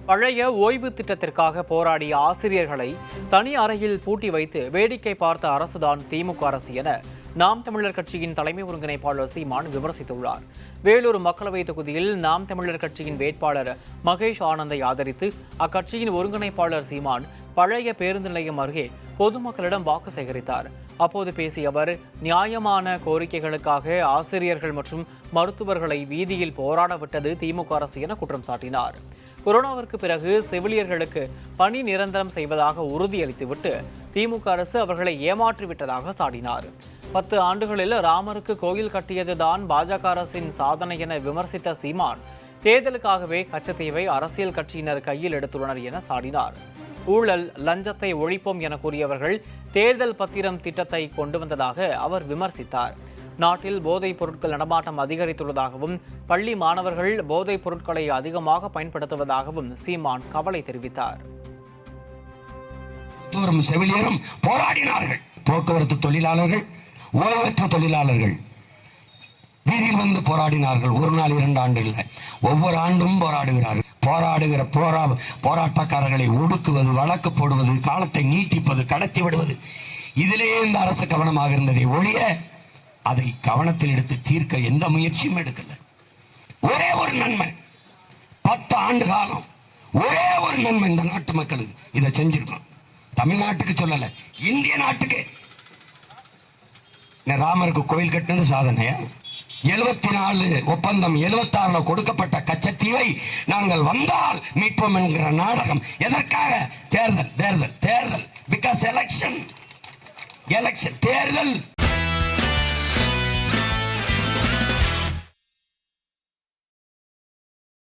பழைய ஓய்வு திட்டத்திற்காக போராடிய ஆசிரியர்களை தனி அறையில் பூட்டி வைத்து வேடிக்கை பார்த்த அரசுதான் திமுக அரசு என நாம் தமிழர் கட்சியின் தலைமை ஒருங்கிணைப்பாளர் சீமான் விமர்சித்துள்ளார். வேலூர் மக்களவைத் தொகுதியில் நாம் தமிழர் கட்சியின் வேட்பாளர் மகேஷ் ஆனந்தை ஆதரித்து அக்கட்சியின் ஒருங்கிணைப்பாளர் சீமான் பழைய பேருந்து நிலையம் அருகே பொதுமக்களிடம் வாக்கு சேகரித்தார். அப்போது பேசிய அவர், நியாயமான கோரிக்கைகளுக்காக ஆசிரியர்கள் மற்றும் மருத்துவர்களை வீதியில் போராட விட்டது திமுக அரசு என குற்றம் சாட்டினார். கொரோனாவிற்கு பிறகு செவிலியர்களுக்கு பணி நிரந்தரம் செய்வதாக உறுதியளித்துவிட்டு திமுக அரசு அவர்களை ஏமாற்றிவிட்டதாக சாடினார். 10 ஆண்டுகளில் ராமருக்கு கோயில் கட்டியதுதான் பாஜக அரசின் சாதனை என விமர்சித்த சீமான், தேர்தலுக்காகவே கச்சத்தீவை அரசியல் கட்சியினர் கையில் எடுத்துள்ளனர் என சாடினார். ஊழல், லஞ்சத்தை ஒழிப்போம் என கூறியவர்கள் தேர்தல் பத்திரம் திட்டத்தை கொண்டு வந்ததாக அவர் விமர்சித்தார். நாட்டில் போதைப் பொருட்கள் நடமாட்டம் அதிகரித்துள்ளதாகவும் பள்ளி மாணவர்கள் போதைப் பொருட்களை அதிகமாக பயன்படுத்துவதாகவும் சீமான் கவலை தெரிவித்தார். செவிலியரும் போராடினார்கள். போக்குவரத்து தொழிலாளர்கள், ஓய்வற்ற தொழிலாளர்கள் வீதியில் வந்து போராடினார்கள். ஒரு நாள் 2 ஆண்டு இல்லை, ஒவ்வொரு ஆண்டும் போராடுகிறார்கள். போராடுகிற போராட்டக்காரர்களை ஒடுக்குவது, வழக்கு போடுவது, காலத்தை நீட்டிப்பது, கடத்தி விடுவது, இதிலேயே இந்த அரசு கவனமாக இருந்ததை ஒழிய அதை கவனத்தில் எடுத்து தீர்க்க எந்த முயற்சியும் எடுக்கல. ஒரே ஒரு நன்மை, 10 ஆண்டு காலம் ஒரே ஒரு நன்மை இந்த நாட்டு மக்களுக்கு இதை செஞ்சிருக்கோம். தமிழ்நாட்டுக்கு சொல்லல, இந்திய நாட்டுக்கு. ராமருக்கு கோயில் கட்டினது சாதனையா? 74 ஒப்பந்தம் 76 கொடுக்கப்பட்ட கச்சத்தீவை நாங்கள் வந்தால் மீட்போம் என்கிற நாடகம் எதற்காக? தேர்தல் தேர்தல் தேர்தல். பிகாஸ் எலெக்ஷன் தேர்தல்